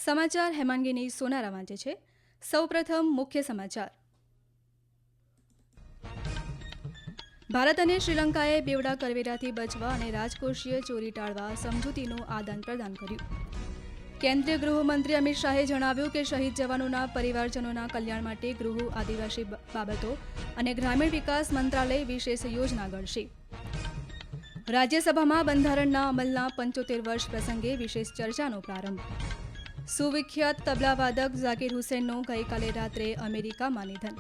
સમાચાર હેમાંગીની સોનારા વાંચે છે. સૌપ્રથમ મુખ્ય સમાચાર. ભારત અને શ્રીલંકાએ બેવડા કરવેરાથી બચવા અને રાજકોષીય ચોરી ટાળવા સમજૂતીનું આદાન પ્રદાન કર્યું. કેન્દ્રીય ગૃહમંત્રી અમિત શાહે જણાવ્યું કે શહીદ જવાનોના પરિવારજનોના કલ્યાણ માટે ગૃહ, આદિવાસી બાબતો અને ગ્રામીણ વિકાસ મંત્રાલય વિશેષ યોજના ઘડશે. રાજ્યસભામાં બંધારણના અમલના 75 વર્ષ પ્રસંગે વિશેષ ચર્ચાનો પ્રારંભ. સુવિખ્યાત તબલાવાદક ઝાકીર હુસૈનનું ગઈકાલે રાત્રે અમેરિકામાં નિધન.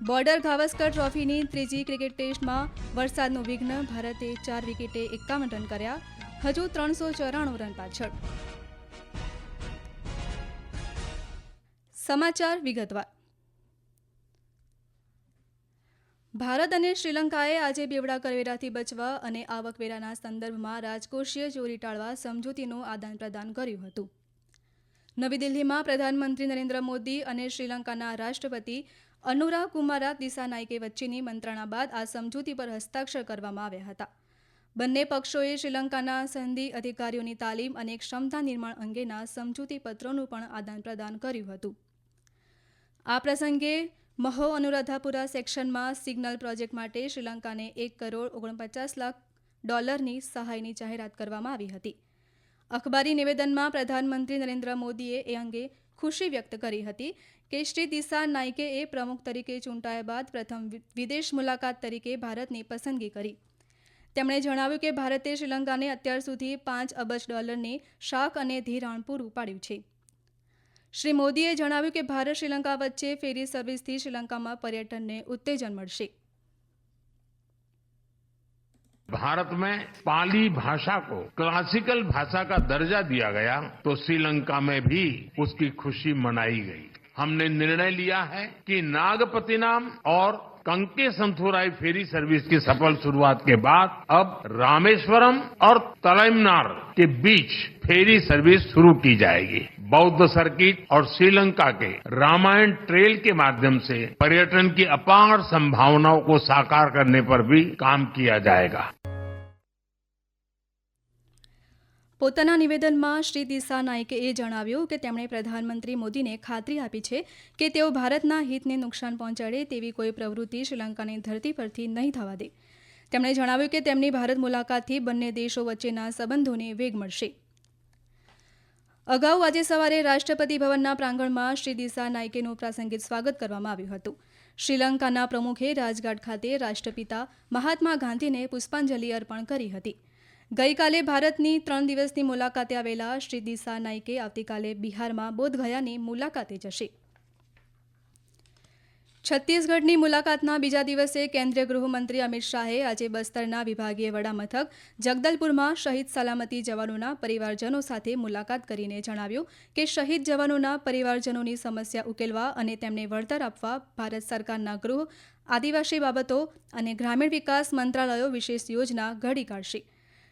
બોર્ડર ગાવસ્કર ટ્રોફીની ત્રીજી ક્રિકેટ ટેસ્ટમાં વરસાદનું વિઘ્ન. ભારતે 4 વિકેટે 51 રન કર્યા. હજુ 394 રન પાછળ. સમાચાર વિગતવાર. ભારત અને શ્રીલંકાએ આજે બેવડા કરવેરાથી બચવા અને આવકવેરાના સંદર્ભમાં રાજકોષીય ચોરી ટાળવા સમજૂતીનું આદાન પ્રદાન કર્યું હતું. નવી દિલ્હીમાં પ્રધાનમંત્રી નરેન્દ્ર મોદી અને શ્રીલંકાના રાષ્ટ્રપતિ અનુરા કુમારા દિસાનાયકે વચ્ચેની મંત્રણા બાદ આ સમજૂતી પર હસ્તાક્ષર કરવામાં આવ્યા હતા. બંને પક્ષોએ શ્રીલંકાના સનદી અધિકારીઓની તાલીમ અને ક્ષમતા નિર્માણ અંગેના સમજૂતી પત્રોનું પણ આદાન પ્રદાન કર્યું હતું. આ પ્રસંગે મહો અનુરાધાપુરા સેક્શનમાં સિગ્નલ પ્રોજેક્ટ માટે શ્રીલંકાને $1,49,00,000 સહાયની જાહેરાત કરવામાં આવી હતી. અખબારી નિવેદનમાં પ્રધાનમંત્રી નરેન્દ્ર મોદીએ એ અંગે ખુશી વ્યક્ત કરી હતી કે શ્રી દિસાનાયકે પ્રમુખ તરીકે ચૂંટાયા બાદ પ્રથમ વિદેશ મુલાકાત તરીકે ભારતની પસંદગી કરી. તેમણે જણાવ્યું કે ભારતે શ્રીલંકાને અત્યાર સુધી $5 અબજ શાક અને ધિરાણ પૂરું પાડ્યું છે. શ્રી મોદીએ જણાવ્યું કે ભારત શ્રીલંકા વચ્ચે ફેરી સર્વિસથી શ્રીલંકામાં પર્યટનને ઉત્તેજન મળશે. भारत में पाली भाषा को क्लासिकल भाषा का दर्जा दिया गया तो श्रीलंका में भी उसकी खुशी मनाई गई. हमने निर्णय लिया है कि नागपतिनाम और कंकेसंथुराई फेरी सर्विस की सफल शुरुआत के बाद अब रामेश्वरम और तलैमनार के बीच फेरी सर्विस शुरू की जाएगी. बौद्ध सर्किट और श्रीलंका के रामायण ट्रेल के माध्यम से पर्यटन की अपार संभावनाओं को साकार करने पर भी काम किया जाएगा. પોતાના નિવેદનમાં શ્રી દિસાનાયકે જણાવ્યું કે તેમણે પ્રધાનમંત્રી મોદીને ખાતરી આપી છે કે તેઓ ભારતના હિતને નુકસાન પહોંચાડે તેવી કોઈ પ્રવૃત્તિ શ્રીલંકાની ધરતી પરથી નહીં થવા દે. તેમણે જણાવ્યું કે તેમની ભારત મુલાકાતથી બંને દેશો વચ્ચેના સંબંધોને વેગ મળશે. અગાઉ આજે સવારે રાષ્ટ્રપતિ ભવનના પ્રાંગણમાં શ્રી દિસાનાયકેનું પ્રાસંગિક સ્વાગત કરવામાં આવ્યું હતું. શ્રીલંકાના પ્રમુખે રાજઘાટ ખાતે રાષ્ટ્રપિતા મહાત્મા ગાંધીને પુષ્પાંજલિ અર્પણ કરી હતી. ગઈકાલે ભારતની 3 દિવસની મુલાકાતે આવેલા શ્રી દિસાનાયકે આવતીકાલે બિહારમાં બોધગયાની મુલાકાતે જશે. છત્તીસગઢની મુલાકાતના બીજા દિવસે કેન્દ્રીય ગૃહમંત્રી અમિત શાહે આજે બસ્તરના વિભાગીય વડામથક જગદલપુરમાં શહીદ સલામતી જવાનોના પરિવારજનો સાથે મુલાકાત કરીને જણાવ્યું કે શહીદ જવાનોના પરિવારજનોની સમસ્યા ઉકેલવા અને તેમને વળતર આપવા ભારત સરકારના ગૃહ, આદિવાસી બાબતો અને ગ્રામીણ વિકાસ મંત્રાલયો વિશેષ યોજના ઘડી કાઢશે.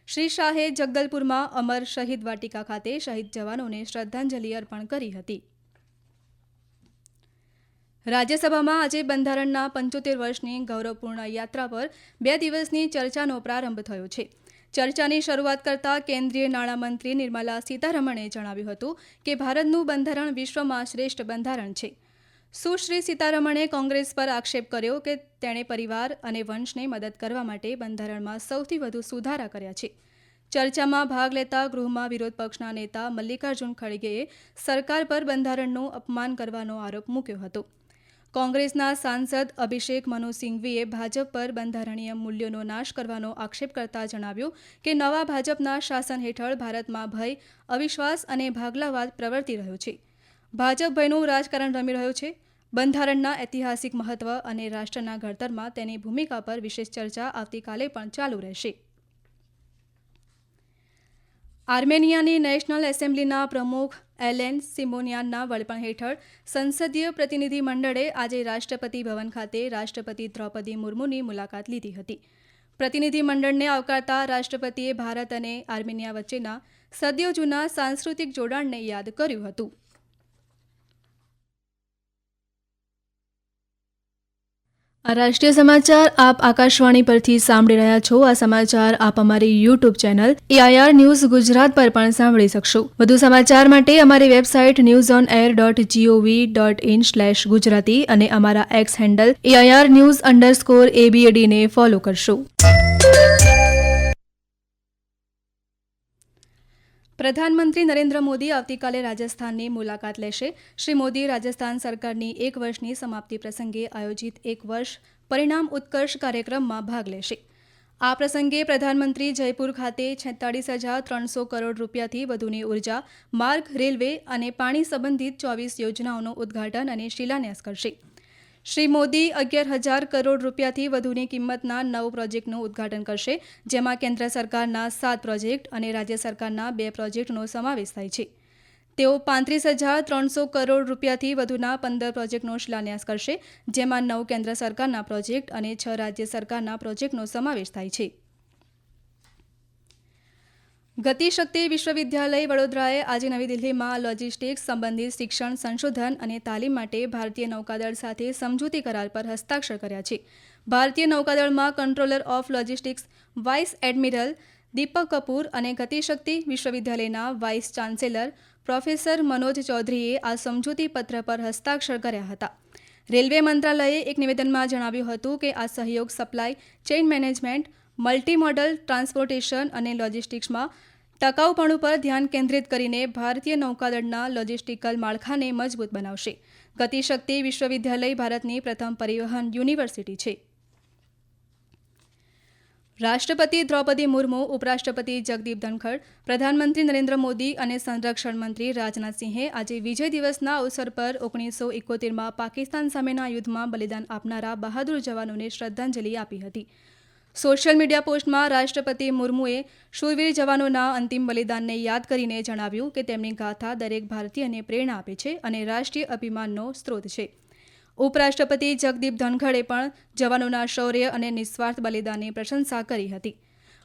શ્રી શાહે જગદલપુરમાં અમર શહીદ વાટિકા ખાતે શહીદ જવાનોને શ્રદ્ધાંજલિ અર્પણ કરી હતી. રાજ્યસભામાં આજે બંધારણના 75 વર્ષની ગૌરવપૂર્ણ યાત્રા પર 2 દિવસની ચર્ચાનો પ્રારંભ થયો છે. ચર્ચાની શરૂઆત કરતા કેન્દ્રીય નાણામંત્રી નિર્મલા સીતારમણે જણાવ્યું હતું કે ભારતનું બંધારણ વિશ્વમાં શ્રેષ્ઠ બંધારણ છે. સુશ્રી સીતારમણે કોંગ્રેસ પર આક્ષેપ કર્યો કે તેણે પરિવાર અને વંશને મદદ કરવા માટે બંધારણમાં સૌથી વધુ સુધારા કર્યા છે. ચર્ચામાં ભાગ લેતા ગૃહમાં વિરોધ પક્ષના નેતા મલ્લિકાર્જુન ખડગેએ સરકાર પર બંધારણનું અપમાન કરવાનો આરોપ મૂક્યો હતો. કોંગ્રેસના સાંસદ અભિષેક મનુ સિંઘવીએ ભાજપ પર બંધારણીય મૂલ્યોનો નાશ કરવાનો આક્ષેપ કરતા જણાવ્યું કે નવા ભાજપના શાસન હેઠળ ભારતમાં ભય, અવિશ્વાસ અને ભાગલાવાદ પ્રવર્તી રહ્યો છે. ભાજપ ભયનું રાજકારણ રમી રહ્યો છે. બંધારણના ઐતિહાસિક મહત્વ અને રાષ્ટ્રના ઘડતરમાં તેની ભૂમિકા પર વિશેષ ચર્ચા આવતીકાલે પણ ચાલુ રહેશે. આર્મેનિયાની નેશનલ એસેમ્બલીના પ્રમુખ એલેન સિમોનિયાનના વડપણ હેઠળ સંસદીય પ્રતિનિધિ મંડળે આજે રાષ્ટ્રપતિ ભવન ખાતે રાષ્ટ્રપતિ દ્રૌપદી મુર્મુની મુલાકાત લીધી હતી. પ્રતિનિધિ મંડળને આવકારતા રાષ્ટ્રપતિએ ભારત અને આર્મેનિયા વચ્ચેના સદીઓ જૂના સાંસ્કૃતિક જોડાણને યાદ કર્યું હતું. આ રાષ્ટ્રીય સમાચાર આપ આકાશવાણી પરથી સાંભળી રહ્યા છો. આ સમાચાર આપ અમારી YouTube channel AIR news Gujarat પર પણ સાંભળી શકશો. વધુ સમાચાર માટે અમારી વેબસાઇટ newsonair.gov.in/gujarati અને અમારા એક્સ હેન્ડલ AIR_news_ABAD ને ફોલો કરશો. પ્રધાનમંત્રી નરેન્દ્ર મોદી આવતીકાલે રાજસ્થાનની મુલાકાત લેશે. શ્રી મોદી રાજસ્થાન સરકારની 1 વર્ષની સમાપ્તિ પ્રસંગે આયોજિત 1 વર્ષ પરિણામ ઉત્કર્ષ કાર્યક્રમમાં ભાગ લેશે. આ પ્રસંગે પ્રધાનમંત્રી જયપુર ખાતે 46,300 કરોડ રૂપિયાથી વધુની ઉર્જા, માર્ગ, રેલવે અને પાણી સંબંધિત 24 યોજનાઓનું ઉદ્ઘાટન અને શિલાન્યાસ કરશે. શ્રી મોદી 11,000 કરોડ રૂપિયાથી વધુની કિંમતના 9 પ્રોજેક્ટનું ઉદ્ઘાટન કરશે, જેમાં કેન્દ્ર સરકારના 7 પ્રોજેક્ટ અને રાજ્ય સરકારના 2 પ્રોજેક્ટનો સમાવેશ થાય છે. તેઓ 35,300 કરોડ રૂપિયાથી વધુના 15 પ્રોજેક્ટનો શિલાન્યાસ કરશે, જેમાં 9 કેન્દ્ર સરકારના પ્રોજેક્ટ અને 6 રાજ્ય સરકારના પ્રોજેક્ટનો સમાવેશ થાય છે. ગતિશક્તિ વિશ્વવિદ્યાલય વડોદરાએ આજે નવી દિલ્હીમાં લોજિસ્ટિક્સ સંબંધિત શિક્ષણ, સંશોધન અને તાલીમ માટે ભારતીય નૌકાદળ સાથે સમજૂતી કરાર પર હસ્તાક્ષર કર્યા છે. ભારતીય નૌકાદળમાં controller of logistics vice admiral Deepak Kapoor અને ગતિશક્તિ વિશ્વવિદ્યાલયના વાઇસ ચાન્સેલર પ્રોફેસર મનોજ ચૌધરીએ આ સમજૂતી પત્ર પર હસ્તાક્ષર કર્યા હતા. રેલવે મંત્રાલયે એક નિવેદનમાં જણાવ્યું હતું કે આ સહયોગ supply chain management, multi modal transportation અને લોજિસ્ટિક્સમાં ટકાઉપણું પર ધ્યાન કેન્દ્રિત કરીને ભારતીય નૌકાદળના લોજિસ્ટિકલ માળખાને મજબૂત બનાવશે. ગતિશક્તિ વિશ્વવિદ્યાલય ભારતની પ્રથમ પરિવહન યુનિવર્સિટી છે. રાષ્ટ્રપતિ દ્રૌપદી મુર્મુ, ઉપરાષ્ટ્રપતિ જગદીપ ધનખડ, પ્રધાનમંત્રી નરેન્દ્ર મોદી અને સંરક્ષણ મંત્રી રાજનાથસિંહે આજે વિજય દિવસના અવસર પર 1971માં પાકિસ્તાન સામેના યુદ્ધમાં બલિદાન આપનારા બહાદુર જવાનોને શ્રદ્ધાંજલિ આપી હતી. સોશિયલ મીડિયા પોસ્ટમાં રાષ્ટ્રપતિ મુર્મુએ શૂરવીર જવાનોના અંતિમ બલિદાનને યાદ કરીને જણાવ્યું કે તેમની ગાથા દરેક ભારતીયને પ્રેરણા આપે છે અને રાષ્ટ્રીય અભિમાનનો સ્ત્રોત છે. ઉપરાષ્ટ્રપતિ જગદીપ ધનખડે પણ જવાનોના શૌર્ય અને નિસ્વાર્થ બલિદાનની પ્રશંસા કરી હતી.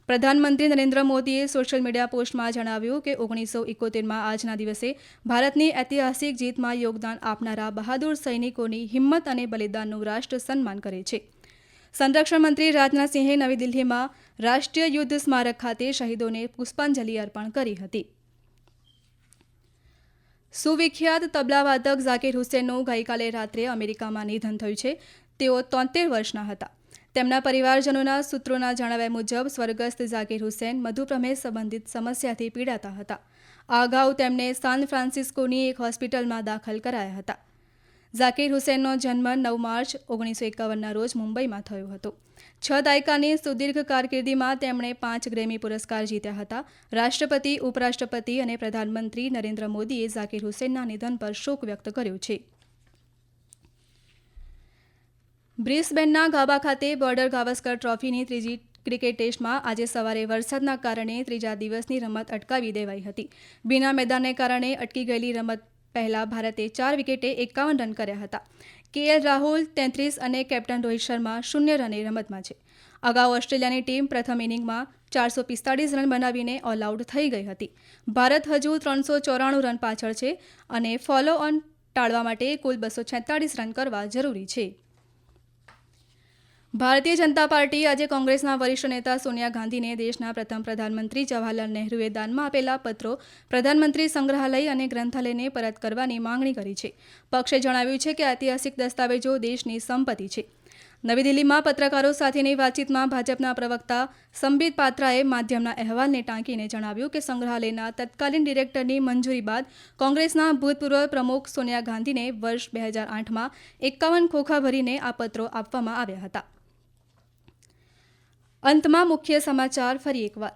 પ્રધાનમંત્રી નરેન્દ્ર મોદીએ સોશિયલ મીડિયા પોસ્ટમાં જણાવ્યું કે 1971માં આજના દિવસે ભારતની ઐતિહાસિક જીતમાં યોગદાન આપનારા બહાદુર સૈનિકોની હિંમત અને બલિદાનનું રાષ્ટ્ર સન્માન કરે છે. સંરક્ષણ મંત્રી રાજનાથસિંહે નવી દિલ્હીમાં રાષ્ટ્રીય યુદ્ધ સ્મારક ખાતે શહીદોને પુષ્પાંજલિ અર્પણ કરી હતી. સુવિખ્યાત તબલાવાદક ઝાકિર હુસેનનું ગઈકાલે રાત્રે અમેરિકામાં નિધન થયું છે. તેઓ 73 વર્ષના હતા. તેમના પરિવારજનોના સૂત્રોના જણાવ્યા મુજબ સ્વર્ગસ્થ ઝાકિર હુસેન મધુપ્રમેહ સંબંધિત સમસ્યાથી પીડાતા હતા. આ અગાઉ તેમને સાન ફ્રાન્સિસ્કોની એક હોસ્પિટલમાં દાખલ કરાયા હતા. ઝાકિર હુસેનનો જન્મ 9 માર્ચ 1951ના રોજ મુંબઈમાં થયો હતો. 6 દાયકાની સુદીર્ઘ કારકિર્દીમાં તેમણે 5 ગ્રેમી પુરસ્કાર જીત્યા હતા. રાષ્ટ્રપતિ, ઉપરાષ્ટ્રપતિ અને પ્રધાનમંત્રી નરેન્દ્ર મોદીએ ઝાકિર હુસેનના નિધન પર શોક વ્યક્ત કર્યો છે. બ્રિસ્બેનના ગાબા ખાતે બોર્ડર ગાવસ્કર ટ્રોફીની ત્રીજી ક્રિકેટ ટેસ્ટમાં આજે સવારે વરસાદના કારણે ત્રીજા દિવસની રમત અટકાવી દેવાઈ હતી. ભીના મેદાનને કારણે અટકી ગયેલી રમત પહેલા ભારતે 4 વિકેટે 51 રન કર્યા હતા. KL રાહુલ 33 અને કેપ્ટન રોહિત શર્મા 0 રને રમતમાં છે. અગાઉ ઓસ્ટ્રેલિયાની ટીમ પ્રથમ ઇનિંગમાં 445 રન બનાવીને ઓલ આઉટ થઈ ગઈ હતી. ભારત હજુ 394 રન પાછળ છે અને ફોલો ઓન ટાળવા માટે કુલ 246 રન કરવા જરૂરી છે. ભારતીય જનતા પાર્ટી આજે કોંગ્રેસના વરિષ્ઠ નેતા સોનિયા ગાંધીને દેશના પ્રથમ પ્રધાનમંત્રી જવાહરલાલ નહેરુએ દાનમાં આપેલા પત્રો પ્રધાનમંત્રી સંગ્રહાલય અને ગ્રંથાલયને પરત કરવાની માંગણી કરી છે. પક્ષે જણાવ્યું છે કે ઐતિહાસિક દસ્તાવેજો દેશની સંપત્તિ છે. નવી દિલ્હીમાં પત્રકારો સાથેની વાતચીતમાં ભાજપના પ્રવક્તા સંબિત પાત્રાએ માધ્યમના અહેવાલને ટાંકીને જણાવ્યું કે સંગ્રહાલયના તત્કાલીન ડિરેક્ટરની મંજૂરી બાદ કોંગ્રેસના ભૂતપૂર્વ પ્રમુખ સોનિયા ગાંધીને વર્ષ 2008માં 51 ખોખા ભરીને આ પત્રો આપવામાં આવ્યા હતા. અંતમાં મુખ્ય સમાચાર ફરી એકવાર.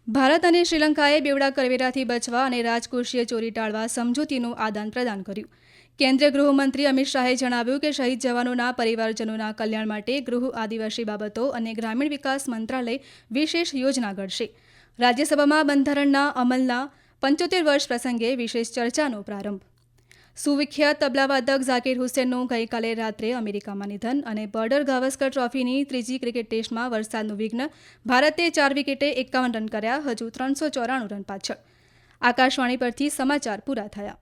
ભારત અને શ્રીલંકાએ બેવડા કરવેરાથી બચવા અને રાજકોષીય ચોરી ટાળવા સમજૂતીનું આદાન પ્રદાન કર્યું. કેન્દ્રીય ગૃહમંત્રી અમિત શાહે જણાવ્યું કે શહીદ જવાનોના પરિવારજનોના કલ્યાણ માટે ગૃહ, આદિવાસી બાબતો અને ગ્રામીણ વિકાસ મંત્રાલય વિશેષ યોજના ઘડશે. રાજ્યસભામાં બંધારણના અમલના 75 વર્ષ પ્રસંગે વિશેષ ચર્ચાનો પ્રારંભ. સુવિખ્યાત તબલાવાદક ઝાકિર હુસેનનું ગઈકાલે રાત્રે અમેરિકામાં નિધન અને બોર્ડર ગાવસ્કર ટ્રોફીની ત્રીજી ક્રિકેટ ટેસ્ટમાં વરસાદનું વિઘ્ન. ભારતે 4 વિકેટે 51 રન કર્યા, હજુ 394 રન પાછળ. આકાશવાણી પરથી સમાચાર પૂરા થયા.